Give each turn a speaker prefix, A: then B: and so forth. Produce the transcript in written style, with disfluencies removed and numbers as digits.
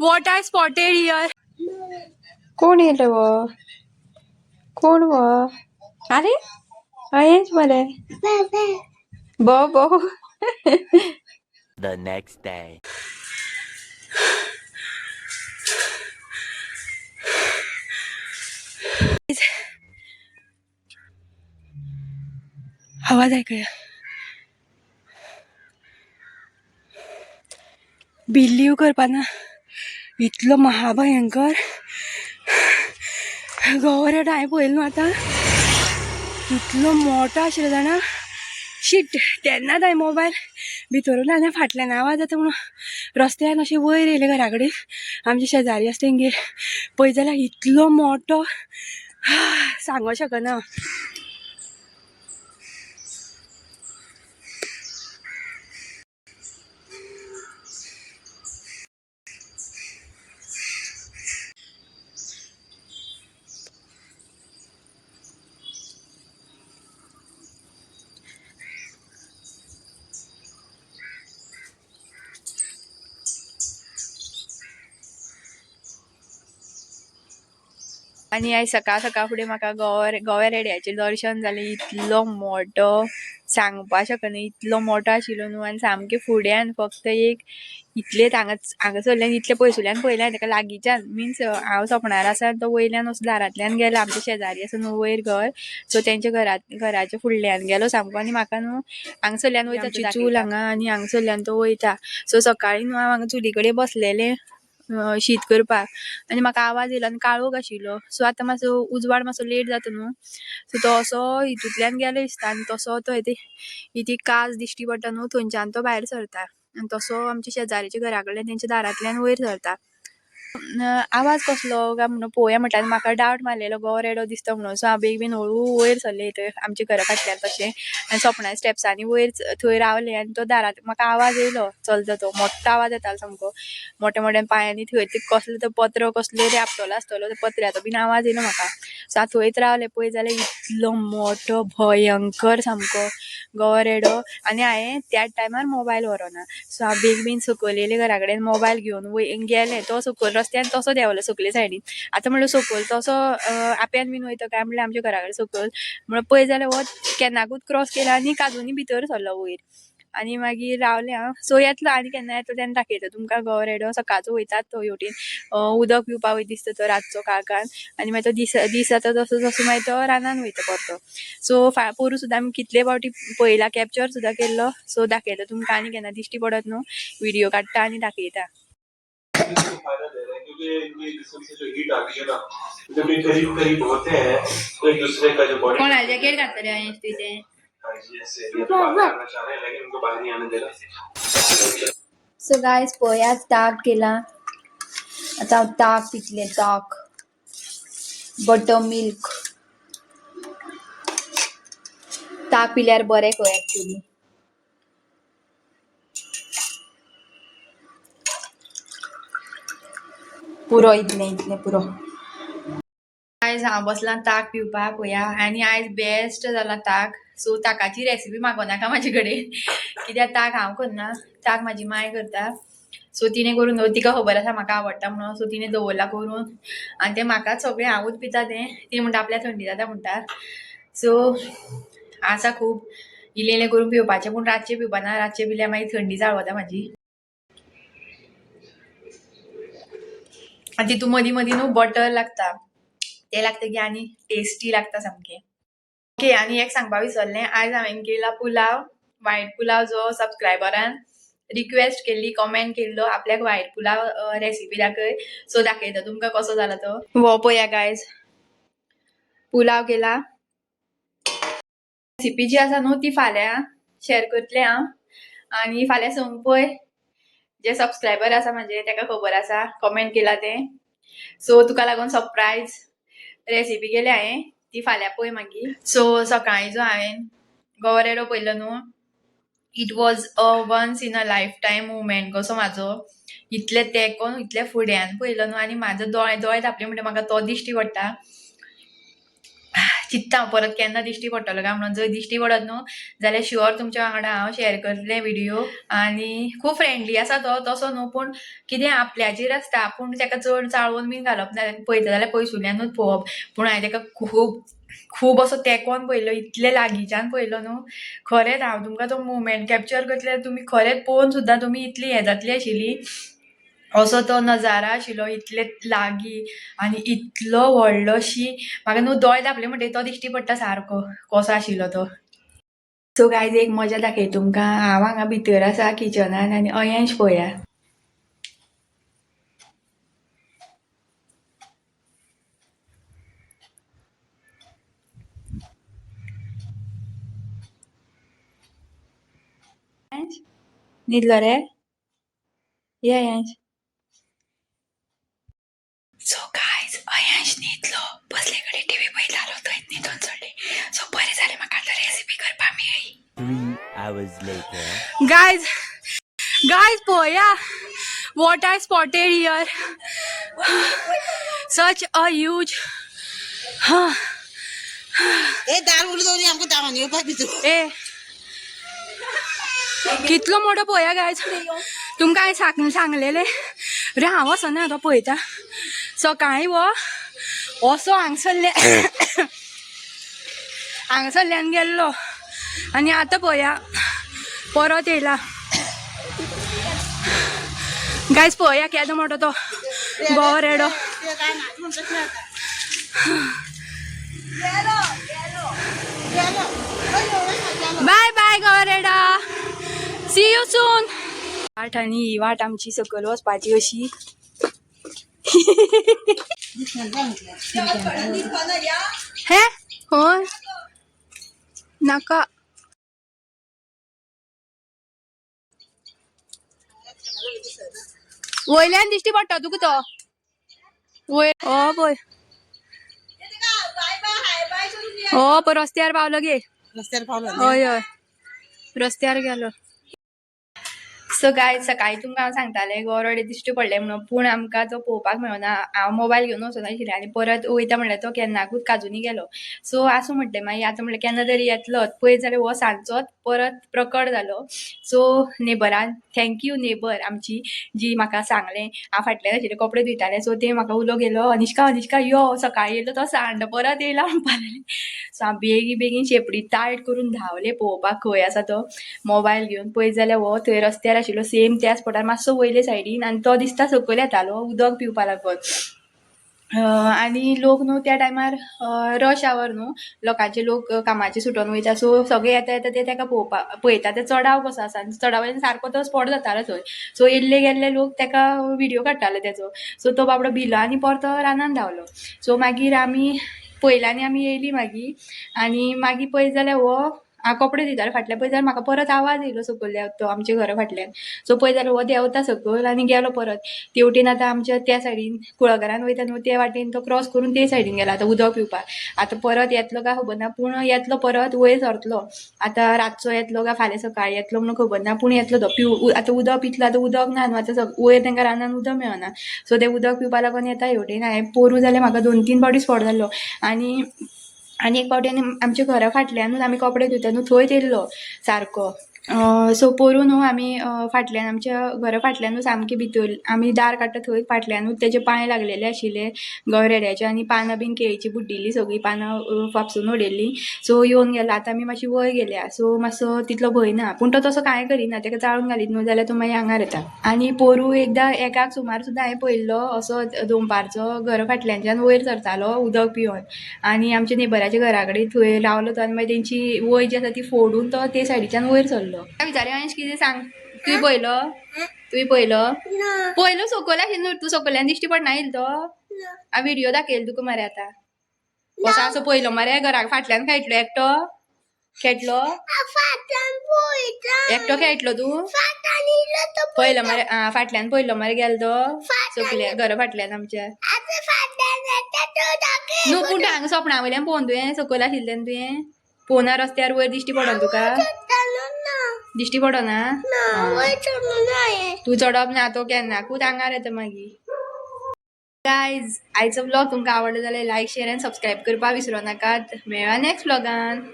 A: What I spotted here.
B: कोण येलं व कोण व अरे आहेच मला बो बो
C: The next day.
A: आवाज ऐकूया. बिलीव करपाना इतलो महाभयंकर गवरेड हांवें पळयलो न्हू आतां. इतलो मोठो आशिल्लो जाणा. शीट तेन्नाच हांवें मोबायल भितरून आनी फाटल्यान आवाज येता म्हणून रस्त्यान अशें वयर येयलें घरा कडेन. आमचे शेजारी आसा तेंगेर पळय जाल्यार इतलो मोठो सांगूं शकना. आणि आयज सकाळ सकाळ फुडें म्हाका गोवेरेड्याचें दर्शन जालें. इतलो मोठो सांगपा शकना इतलो मोठो आशिल्लो न्हू. आनी सामकें फुड्यान फक्त एक इतलेच हांगासरल्यान इतले पयसुल्यान पळयलें ताका लागींच्यान मिन्स हांव सपणार आसा तो वयल्यान असो दारांतल्यान गेला. आमचे शेजारी आसा न्हू वयर घर सो तेंच्या घराच्या फुडल्यान गेलो सामको. आनी म्हाका न्हू हांगासरल्यान वयता चूल हांगा आनी हांगासरल्यान तो वयता. सो सकाळीं न्हू हांव हांगा चुली कडेन बसलेलें शीत करपाक आनी म्हाका आवाज येयलो आनी काळोख आशिल्लो. सो आतां मातसो उजवाड मातसो लेट जाता न्हू सो तो असो हितूंतल्यान गेलो दिसता. आनी तसो तो ती कास दिश्टी पडटा न्हू थंयच्यान तो भायर सरता आनी तसो आमच्या शेजाऱ्याच्या घरा कडल्यान तेंच्या दारांतल्यान वयर सरता. आवाज कसलो काय म्हणून पळोवया म्हणटा आनी म्हाका डावट मारलेलो गोवरेडो दिसता म्हणून. सो हांव बेगीन हळू वयर सरलें थंय आमच्या घरा फाटल्यान तशें आनी सपना स्टेप्सांनी वयर थंय रावलें. आनी तो दारांत म्हाका आवाज येयलो चलता तो मोठो आवाज येतालो सामको मोठ्या मोठ्यान पांयांनी. थंय ते कसलो तो पत्रो कसलो रे आपटलो आसतलो त्या पत्र्याचो बीन आवाज येयलो म्हाका. सो हांव थंयच रावलें. पळय जाल्यार इतलो मोठो भयंकर सामको गोवरेडो. आनी हांवें त्याच टायमार मोबायल व्हरोना. सो हांव बेगीन सकयल येयलें घरा कडेन मोबायल घेवन गेलें. तो सकयल रस्त्यान तसो देंवलो सकले सायडीन. आतां म्हणल्यार सकयल तसो आप्यान बीन वयता काय म्हणल्यार आमच्या घरा कडेन सकयल म्हणल्यार पळय जाल्यार हो केन्नाकूच क्रॉस केला आनी काजूनी भितर सरलो वयर. आनी मागीर रावलें हांव. सो येतलो आनी केन्ना येतलो तेन्ना दाखयता तुमकां गोवरेडो. सकाळचो वयतात तो हेवटेन उदक पिवपाक वयता दिसता तो रातचो काळखान. आनी मागीर तो दीस जाता तसो तसो मागीर तो रानान वयता परतो. सो पोरूं सुद्दां आमी कितले फावटी पळयला कॅप्चर सुद्दां केल्लो. सो दाखयता तुमकां आनी केन्ना दिश्टी पडत न्हू व्हिडिओ काडटा आनी दाखयता.
D: फायदा दे रहे हैं क्योंकि इनके जिस्म से जो हीट आती है ना जब ये करीब करीब होते हैं तो एक दूसरे का जो बॉडी
A: कोणा जॅकेट घातलें हांवें तुजें
D: करना चाह रहे हैं लेकिन उनको बाहर नहीं आने दे रहा.
B: सो गायज पळयात ताक केला. आतां हांव ताक पितलें ताक बटर मिल्क. ताक पिल्यार बरें खंय एक्चुली. पुरो इतलें पुरो.
A: आयज हांव बसलां ताक पिवपाक पळया आनी आयज बेस्ट जाला ताक. सो ताकाची रेसिपी मागोनाका म्हाजे कडेन कित्याक ताक हांव करना ताक म्हाजी माय करता. सो तिणें करून तिका खबर आसा म्हाका आवडटा म्हणून. सो तिणें दवरला करून आनी तें म्हाकाच सगळें हांवूच पिता तें. ती म्हणटा आपल्याक थंडी जाता म्हणटा. सो आसा खूब इल्लें इल्लें करून पिवपाचें पूण रातचें पिवपाना. रातचें पिल्यार मागीर थंडी चाळवता म्हाजी. आनी तितून मदीं मदीं न्हू बटर लागता तें लागतकीर आनी टेस्टी लागता सामकें. ओके आनी एक सांगपाक विसरलें आयज हांवें केला पुलाव व्हायट पुलाव जो सबस्क्रायबरान रिक्वेस्ट केल्ली कमेंट केल्लो आपल्याक व्हायट पुलाव रेसिपी दाखय. सो दाखयता तुमकां कसो जाला तो. हो पळया गायज पुलाव केला. रेसिपी जी आसा न्हू ती फाल्यां शेअर करतलें हांव. आनी फाल्यां संक पळय जे सबस्क्रायबर आसा म्हाजे ताका खबर आसा कमेंट केला तें. सो तुका लागून सरप्रायज रेसिपी केल्या हांवें ती फाल्यां पळय मागीर. सो सकाळीं जो हांवें गोवरेडो पळयलो न्हू it was a once in a lifetime movement कसो म्हाजो. इतले तेंकोन इतले फुड्यान पळयलो न्हू आनी म्हाजो दोळे धांपले म्हणटा म्हाका तो दिश्टी पडटा. चित्ता परत केन्ना दिश्टी पडटलो काय म्हणून जर दिश्टी पडत न्हू जाल्यार शुअर तुमच्या वांगडा हांव शेअर करतलें व्हिडिओ. आनी खूब फ्रेंडली आसा तो तसो न्हू पूण कितें आपल्याचेर आसता पूण ताका चड चाळवून बीन घालप ना पळयता जाल्यार पयसुल्ल्यानूच पळोवप. पूण हांवें ताका खूब असो तेंकोन पळयलो इतले लागींच्यान पळयलो न्हू खरेंच हांव तुमकां तो मुमेंट कॅप्चर करतले तुमी खरेंच पळोवन सुद्दां तुमी इतली हें जातली आशिल्ली. असो तो नजारा आशिल्लो इतले लागीं आनी इतलो व्हडलो शी म्हाका न्हू दोळे धापले म्हणटकीर तो दिश्टी पडटा सारको कसो आशिल्लो तो. सो गायज एक मजा दाखय तुमकां. हांव हांगा भितर आसा किचनान आनी अयांश पळया. न्हिदलो रे ये अयांश. सो गायज अयांश न्हिदलो बसले कडेन टीव्ही पळयतालो थंय न्हिदून चडले. सो बरें जालें म्हाका आतां रेसिपी करपा मेळ्ळी.
C: 3 hours later.
A: Guys, Poya, what I spotted here. Such a huge. कितलो मोठो पळया गायज तुमकां हांवें सांगलेलें रे हांव वचना तो पळयता. सकाळीं वो असो हांगसरल्यान गेल्लो आनी आतां पळया परत येयला. गायज पळया केदो मोठो तो गोवो रेडो. बाय बाय गोवो रेडा. See you soon. वाट आनी ही वाट आमची सकयल वचपाची अशी. हे होय नाका वयल्यान दिश्टी पडटा तुका तो वय. हो पय हो पय रस्त्यार पावलो गे. हय हय रस्त्यार गेलो. सो गाय सकाळीं तुमकां हांव सांगतालें गोरडे दिश्टी पडले म्हणून पूण आमकां तो पळोवपाक मेळना. हांव मोबायल घेवन वचनाशिल्लें आनी परत वयता म्हणल्यार तो केन्नाकूच काजूनी गेलो. सो आसूं म्हटलें मागीर आतां म्हणलें केन्ना तरी येतलोच पळयत जाल्यार हो सांजचोच परत प्रकट जालो. सो नेबरान थँक्यू नेबर आमची जी म्हाका सांगलें. हांव फाटल्यान आशिल्लें कपडे धुयतालें सो ते म्हाका उलो गेलो अनिश्का यो सकाळीं येयलो तो सांड परत येयला म्हणपा लागलें. सो हांव बेगीन शेपडी टायट करून धांवलें पळोवपाक खंय आसा तो मोबायल घेवन. पळयत जाल्यार हो थंय रस्त्यार आशिल्लो सेम त्या स्पॉटार मातसो वयले सायडीन आनी तो दिसता सकयल येतालो उदक पिवपा लागून. आनी लोक न्हू त्या टायमार रश आवर न्हू लोकांचे लोक कामाचे सुटोन वयता सो सगळे येता ते ताका पळयता ते चडाव कसो आसा आनी चडावयल्यान सारको तो स्पॉट जातालो थंय. सो येल्ले गेल्ले लोक ताका व्हिडिओ काडटाले तेजो. सो तो बाबडो भिलो आनी परतो रानान धांवलो. सो मागीर आमी येयली मागीर आनी मागीर पळयत जाल्यार हो हांव कपडे धुयतालें फाटल्यान पळयत जाल्यार म्हाका परत आवाज येयलो सकयल देंवता आमच्या घरा फाटल्यान. सो पळयत जाल्यार हो देंवता सकयल आनी गेलो परत. तेवटेन आतां आमच्या त्या सायडीन कुळागरान वयता न्हू ते वाटेन तो क्रॉस करून ते सायडीन गेला आतां उदक पिवपाक. आतां परत येतलो काय खबर ना पूण येतलो परत वयर सरतलो. आतां रातचो येतलो काय फाल्यां सकाळीं येतलो म्हणून खबर ना पूण येतलो तो. आतां उदक पितलो आतां उदक ना न्हू आतां वयर तांकां रानान उदक मेळना. सो ते उदक पिवपा लागून येता हेवटेन. हांवें पोरूं जाल्यार म्हाका 2-3 फावटी स्पॉट जाल्लो. आनी एक फावटी आमच्या घरा फाटल्यानूच आमी कपडे धुता न्हू थंय येयल्लो सारको. सो पोरूं न्हू आमी फाटल्यान आमच्या घरा फाटल्यानूच सामकें भितर आमी दार काडटा थंय फाटल्यानूच तेजे पांय लागलेले आशिल्ले गवेरेड्याचे आनी पानां बीन केळीची बुड्डिल्ली सगळीं पानां फापसून उडयल्लीं. सो येवन गेलो. आतां आमी मातशी वयर गेल्या सो मातसो तितलो भंय ना पूण तो तसो कांय करिना. ताका चाळून घालीत न्हू जाल्यार तो मागीर आंगार येता. आनी पोरूं एकदां एकाक सुमार सुद्दां हांवें पळयल्लो असो दोंपारचो घरा फाटल्यानच्यान वयर सरतालो उदक पिवन आनी आमच्या नेबराच्या घरा कडेन थंय रावलो तो आनी मागीर तेंची वय जी आसा ती फोडून तो ते सायडीच्यान वयर सरलो. विचारे अंश कितें सांग तुवें पळयलो सकयल आशिल्लो तूं सकयल्यान दिश्टी पडना येयलो तो. हांव व्हिडिओ दाखयलो तुका मरे आतां कसो असो पळयलो मरे घरा फाटल्यान खेळटलो खेळटलो एकटो खेळटलो तूं पळयलो मरे फाटल्यान पळयलो मरे गेलो तो सकल्या घरा फाटल्यान आमच्या न्हू पूण हांगा सपना वयल्यान पळोवन तुवें सकयल आशिल्ल्यान तुवें पोवना रस्त्यार वयर दिश्टी पडना तुका दिश्टी पडना. तूं चडप ना तो केन्नाकूच आंगार येता मागीर. गायज आयचो ब्लॉग तुमकां आवडलो जाल्यार लायक शेअर आनी सबस्क्राईब करपाक विसरू नाकात. मेळ्या नेक्स्ट ब्लॉगान.